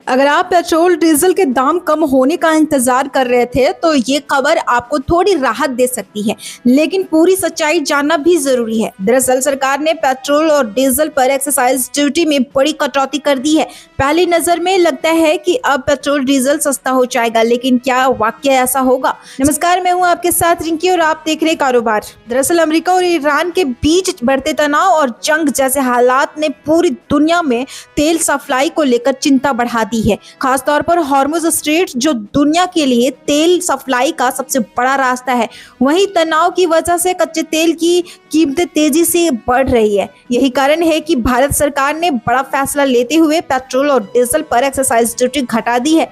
अगर आप petrol diesel के दाम कम होने का इंतजार कर रहे थे तो ये खबर आपको थोड़ी राहत दे सकती है, लेकिन पूरी सच्चाई जानना भी जरूरी है। दरअसल सरकार ने पेट्रोल और डीजल पर एक्साइज ड्यूटी में बड़ी कटौती कर दी है। पहली नजर में लगता है कि अब पेट्रोल डीजल सस्ता हो जाएगा, लेकिन क्या वाकई ऐसा होगा? नमस्कार, मैं हूं आपके साथ रिंकी और आप देख रहे कारोबार। दरअसल अमेरिका और ईरान के बीच बढ़ते तनाव और जंग जैसे हालात ने पूरी दुनिया में तेल सप्लाई को लेकर चिंता बढ़ा दी है। खासतौर पर हॉर्मुज स्ट्रेट, जो दुनिया के लिए तेल सप्लाई का सबसे बड़ा रास्ता है, वहीं तनाव की वजह से कच्चे तेल की कीमतें तेजी से बढ़ रही है। यही कारण है कि भारत सरकार ने बड़ा फैसला लेते हुए पेट्रोल और डीजल पर एक्साइज ड्यूटी घटा दी है।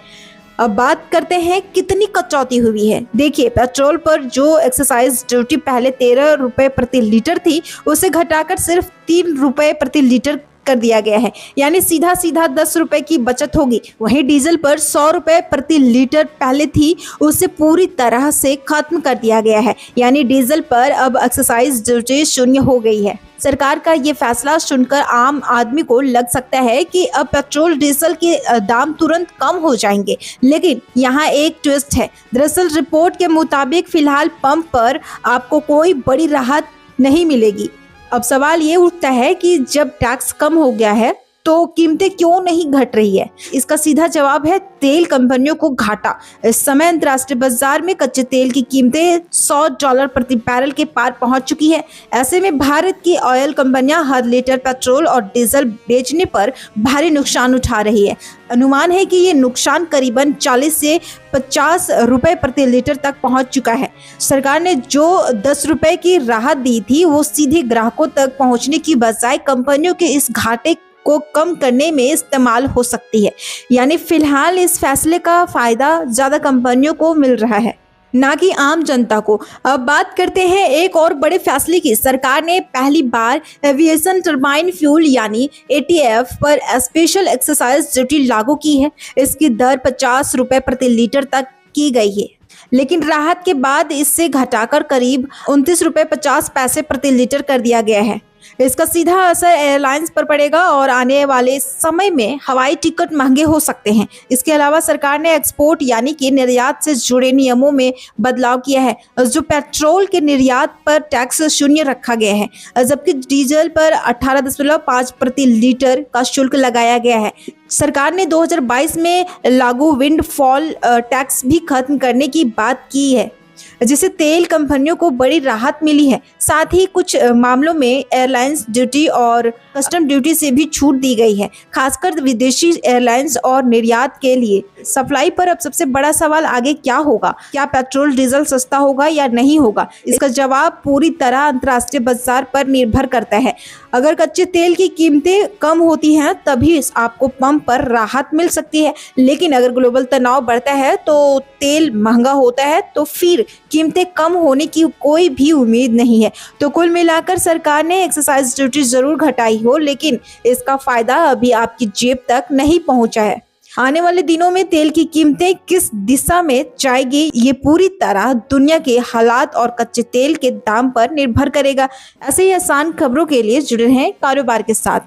अब बात करते हैं कितनी कटौती हुई है। देखिए, पेट्रोल पर जो एक्साइज ड्यूटी पहले 13 रुपए प्रति लीटर थी, उसे घटाकर सिर्फ 3 रुपए प्रति लीटर कर दिया गया है, यानी सीधा 10 रुपए की बचत होगी। वहीं डीजल पर 100 रुपए प्रति लीटर पहले थी, उसे पूरी तरह से खत्म कर दिया गया है, यानी डीजल पर अब एक्साइज ड्यूटी शून्य हो गई है। सरकार का ये फैसला सुनकर आम आदमी को लग सकता है कि अब पेट्रोल डीजल के दाम तुरंत कम हो जाएंगे, लेकिन यहाँ एक ट्विस्ट है। दरअसल रिपोर्ट के मुताबिक फिलहाल पंप पर आपको कोई बड़ी राहत नहीं मिलेगी। अब सवाल ये उठता है कि जब टैक्स कम हो गया है तो कीमतें क्यों नहीं घट रही है? इसका सीधा जवाब है तेल कंपनियों को घाटा। इस समय अंतर्राष्ट्रीय बाजार में कच्चे तेल की कीमतें $100 प्रति बैरल के पार पहुंच चुकी है। ऐसे में भारत की ऑयल कंपनियां हर लीटर पेट्रोल और डीजल बेचने पर भारी नुकसान उठा रही है। अनुमान है कि ये नुकसान करीबन 40 से 50 रुपए प्रति लीटर तक पहुंच चुका है। सरकार ने जो 10 रुपए की राहत दी थी, वो सीधे ग्राहकों तक पहुंचने की बजाय कंपनियों के इस घाटे को कम करने में इस्तेमाल हो सकती है। यानी फिलहाल इस फैसले का फायदा ज्यादा कंपनियों को मिल रहा है, ना कि आम जनता को। अब बात करते हैं एक और बड़े फैसले की। सरकार ने पहली बार एविएशन टरबाइन फ्यूल यानी ATF पर स्पेशल एक्साइज ड्यूटी लागू की है। इसकी दर 50 रुपए प्रति लीटर तक की गई है, लेकिन राहत के बाद इससे घटाकर करीब 29 रुपए 50 पैसे प्रति लीटर कर दिया गया है। इसका सीधा असर एयरलाइंस पर पड़ेगा और आने वाले समय में हवाई टिकट महंगे हो सकते हैं। इसके अलावा सरकार ने एक्सपोर्ट यानी कि निर्यात से जुड़े नियमों में बदलाव किया है, जो पेट्रोल के निर्यात पर टैक्स शून्य रखा गया है, जबकि डीजल पर 18.5 प्रति लीटर का शुल्क लगाया गया है। सरकार ने 2022 में लागू विंडफॉल टैक्स भी खत्म करने की बात की है, जिससे तेल कंपनियों को बड़ी राहत मिली है। साथ ही कुछ मामलों में एयरलाइंस ड्यूटी और कस्टम ड्यूटी से भी छूट दी गई है, खासकर विदेशी एयरलाइंस और निर्यात के लिए। सप्लाई पर अब सबसे बड़ा सवाल आगे क्या होगा? क्या पेट्रोल डीजल सस्ता होगा या नहीं होगा? इसका जवाब पूरी तरह अंतर्राष्ट्रीय बाजार पर निर्भर करता है। अगर कच्चे तेल की कीमतें कम होती हैं तभी आपको पंप पर राहत मिल सकती है, लेकिन अगर ग्लोबल तनाव बढ़ता है तो तेल महंगा होता है तो फिर कीमतें कम होने की कोई भी उम्मीद नहीं है। तो कुल मिलाकर सरकार ने एक्साइज ड्यूटी जरूर घटाई हो, लेकिन इसका फायदा अभी आपकी जेब तक नहीं पहुंचा है। आने वाले दिनों में तेल की कीमतें किस दिशा में जाएगी, ये पूरी तरह दुनिया के हालात और कच्चे तेल के दाम पर निर्भर करेगा। ऐसे ही आसान खबरों के लिए जुड़े रहें कारोबार के साथ।